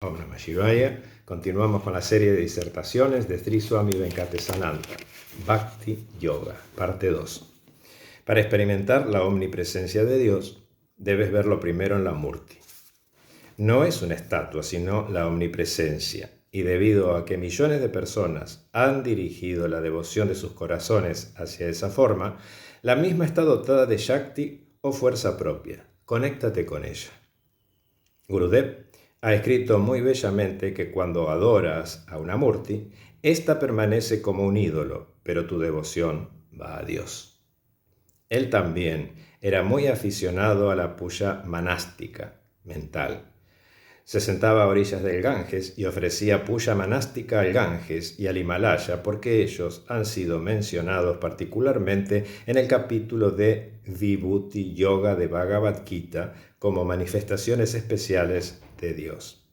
Om Namah Shivaya. Continuamos con la serie de disertaciones de Sri Swami Venkatesananda, Bhakti Yoga, parte 2. Para experimentar la omnipresencia de Dios, debes verlo primero en la Murti. No es una estatua, sino la omnipresencia, y debido a que millones de personas han dirigido la devoción de sus corazones hacia esa forma, la misma está dotada de Shakti o fuerza propia. Conéctate con ella. Gurudev ha escrito muy bellamente que cuando adoras a una Murti, ésta permanece como un ídolo, pero tu devoción va a Dios. Él también era muy aficionado a la puja manástica, mental. Se sentaba a orillas del Ganges y ofrecía puja manástica al Ganges y al Himalaya porque ellos han sido mencionados particularmente en el capítulo de Vibhuti Yoga de Bhagavad Gita como manifestaciones especiales de Dios.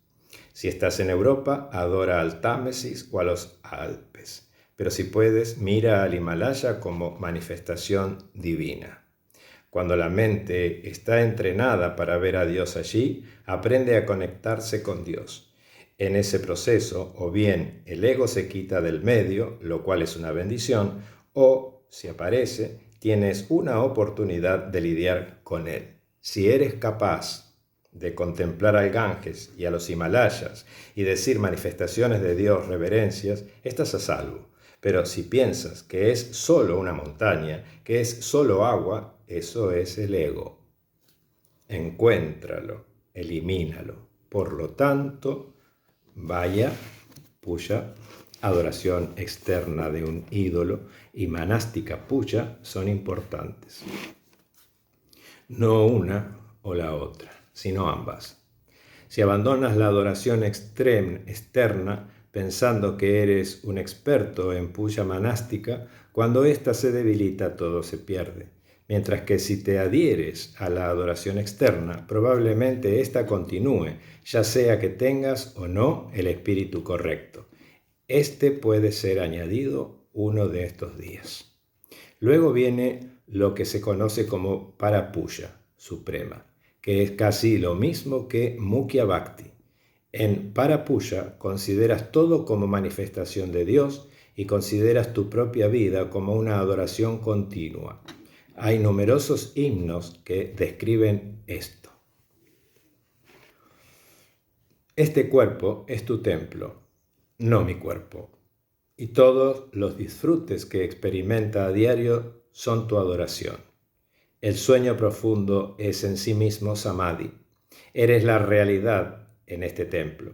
Si estás en Europa, adora al Támesis o a los Alpes, pero si puedes, mira al Himalaya como manifestación divina. Cuando la mente está entrenada para ver a Dios allí, aprende a conectarse con Dios. En ese proceso, o bien el ego se quita del medio, lo cual es una bendición, o, si aparece, tienes una oportunidad de lidiar con él. Si eres capaz de contemplar al Ganges y a los Himalayas y decir manifestaciones de Dios, reverencias, estás a salvo. Pero si piensas que es solo una montaña, que es solo agua, eso es el ego. Encuéntralo, elimínalo. Por lo tanto, vaya, puja, adoración externa de un ídolo y manástica puja son importantes. No una o la otra, sino ambas. Si abandonas la adoración externa, pensando que eres un experto en puja manástica, cuando ésta se debilita todo se pierde. Mientras que si te adhieres a la adoración externa, probablemente ésta continúe, ya sea que tengas o no el espíritu correcto. Este puede ser añadido uno de estos días. Luego viene lo que se conoce como Parapuja suprema, que es casi lo mismo que Mukhya Bhakti. En Parapuja consideras todo como manifestación de Dios y consideras tu propia vida como una adoración continua. Hay numerosos himnos que describen esto. Este cuerpo es tu templo, no mi cuerpo, y todos los disfrutes que experimenta a diario son tu adoración. El sueño profundo es en sí mismo Samadhi. Eres la realidad en este templo.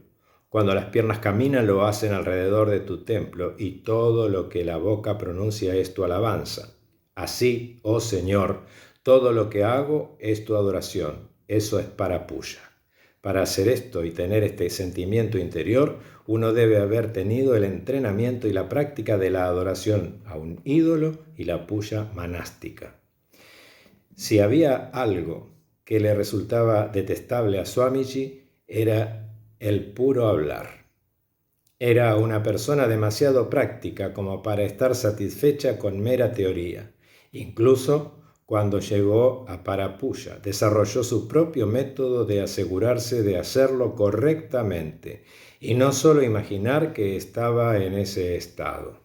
Cuando las piernas caminan lo hacen alrededor de tu templo y todo lo que la boca pronuncia es tu alabanza. Así, oh Señor, todo lo que hago es tu adoración. Eso es Parapuja. Para hacer esto y tener este sentimiento interior, uno debe haber tenido el entrenamiento y la práctica de la adoración a un ídolo y la puja manástica. Si había algo que le resultaba detestable a Swamiji, era el puro hablar. Era una persona demasiado práctica como para estar satisfecha con mera teoría. Incluso cuando llegó a Parapuja, desarrolló su propio método de asegurarse de hacerlo correctamente y no solo imaginar que estaba en ese estado.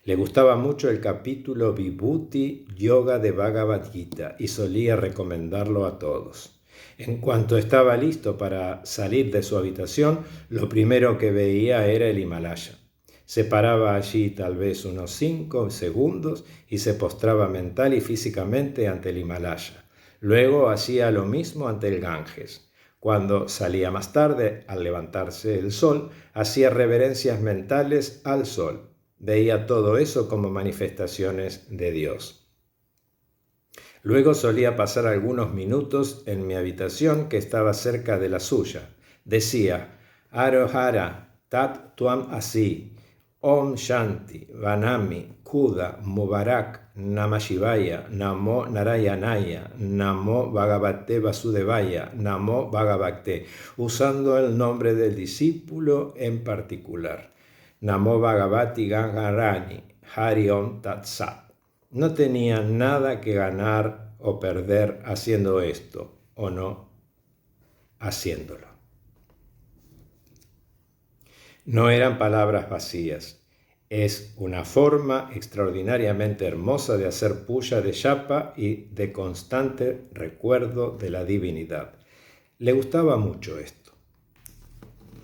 Le gustaba mucho el capítulo Vibhuti Yoga de Bhagavad Gita y solía recomendarlo a todos. En cuanto estaba listo para salir de su habitación, lo primero que veía era el Himalaya. Se paraba allí tal vez unos 5 segundos y se postraba mental y físicamente ante el Himalaya. Luego hacía lo mismo ante el Ganges. Cuando salía más tarde, al levantarse el sol, hacía reverencias mentales al sol. Veía todo eso como manifestaciones de Dios. Luego solía pasar algunos minutos en mi habitación que estaba cerca de la suya. Decía, Arohara, Tat Tuam Asi, Om Shanti, Vanami, Kuda, Mubarak, Namah Shivaya, Namo Narayanaya, Namo Bhagavate Vasudevaya, Namo Bhagavate, usando el nombre del discípulo en particular. Namo Bhagavati Gangarani, Hari Om Tat Sat. No tenía nada que ganar o perder haciendo esto, o no haciéndolo. No eran palabras vacías. Es una forma extraordinariamente hermosa de hacer puya de japa y de constante recuerdo de la divinidad. Le gustaba mucho esto.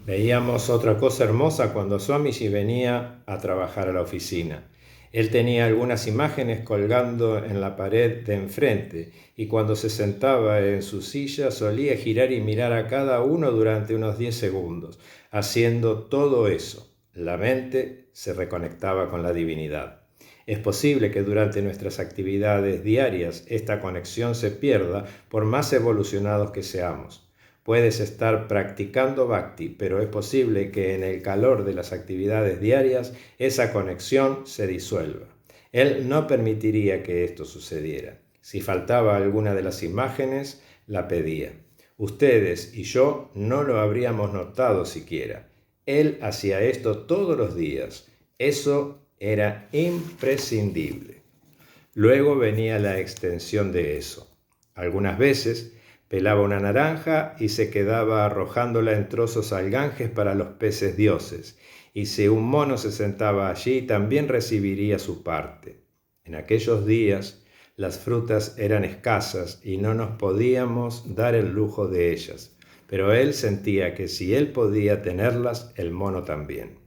Veíamos otra cosa hermosa cuando Swamiji venía a trabajar a la oficina. Él tenía algunas imágenes colgando en la pared de enfrente y cuando se sentaba en su silla solía girar y mirar a cada uno durante unos 10 segundos. Haciendo todo eso, la mente se reconectaba con la divinidad. Es posible que durante nuestras actividades diarias esta conexión se pierda por más evolucionados que seamos. Puedes estar practicando Bhakti, pero es posible que en el calor de las actividades diarias esa conexión se disuelva. Él no permitiría que esto sucediera. Si faltaba alguna de las imágenes, la pedía. Ustedes y yo no lo habríamos notado siquiera. Él hacía esto todos los días. Eso era imprescindible. Luego venía la extensión de eso. Algunas veces pelaba una naranja y se quedaba arrojándola en trozos al Ganges para los peces dioses, y si un mono se sentaba allí, también recibiría su parte. En aquellos días, las frutas eran escasas y no nos podíamos dar el lujo de ellas, pero él sentía que si él podía tenerlas, el mono también.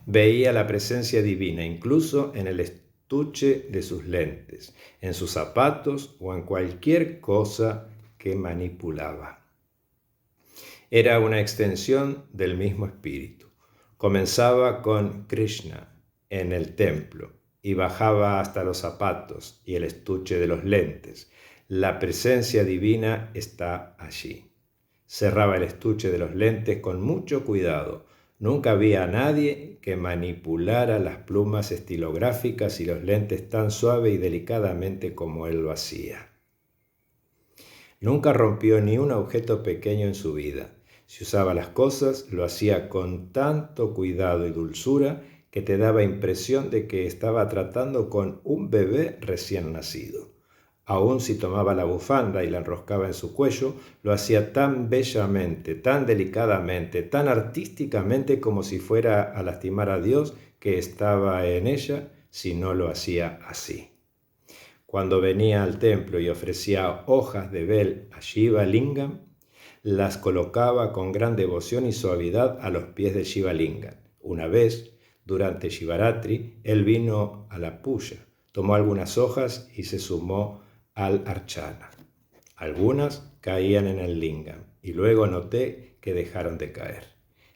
Veía la presencia divina incluso en el estuche de sus lentes, en sus zapatos o en cualquier cosa que manipulaba. Era una extensión del mismo espíritu. Comenzaba con Krishna en el templo y bajaba hasta los zapatos y el estuche de los lentes. La presencia divina está allí. Cerraba el estuche de los lentes con mucho cuidado. Nunca había a nadie que manipulara las plumas estilográficas y los lentes tan suave y delicadamente como él lo hacía. Nunca rompió ni un objeto pequeño en su vida. Si usaba las cosas, lo hacía con tanto cuidado y dulzura que te daba impresión de que estaba tratando con un bebé recién nacido. Aun si tomaba la bufanda y la enroscaba en su cuello, lo hacía tan bellamente, tan delicadamente, tan artísticamente como si fuera a lastimar a Dios que estaba en ella si no lo hacía así. Cuando venía al templo y ofrecía hojas de bel a Shiva Lingam, las colocaba con gran devoción y suavidad a los pies de Shiva Lingam. Una vez, durante Shivaratri, él vino a la puya, tomó algunas hojas y se sumó al archana. Algunas caían en el lingam y luego noté que dejaron de caer.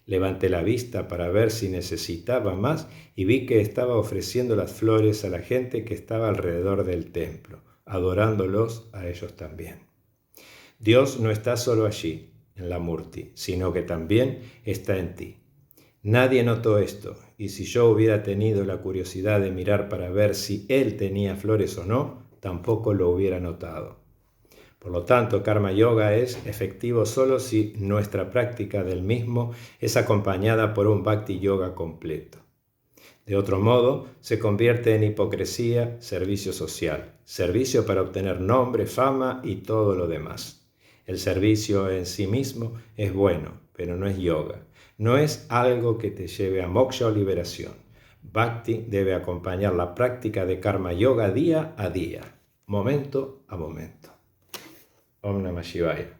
Levanté la vista para ver si necesitaba más y vi que estaba ofreciendo las flores a la gente que estaba alrededor del templo, adorándolos a ellos también. Dios no está solo allí, en la Murti, sino que también está en ti. Nadie notó esto, y si yo hubiera tenido la curiosidad de mirar para ver si él tenía flores o no, tampoco lo hubiera notado. Por lo tanto, Karma Yoga es efectivo solo si nuestra práctica del mismo es acompañada por un Bhakti Yoga completo. De otro modo, se convierte en hipocresía, servicio social, servicio para obtener nombre, fama y todo lo demás. El servicio en sí mismo es bueno, pero no es yoga. No es algo que te lleve a moksha o liberación. Bhakti debe acompañar la práctica de Karma Yoga día a día, momento a momento. Om Namah Shivaya.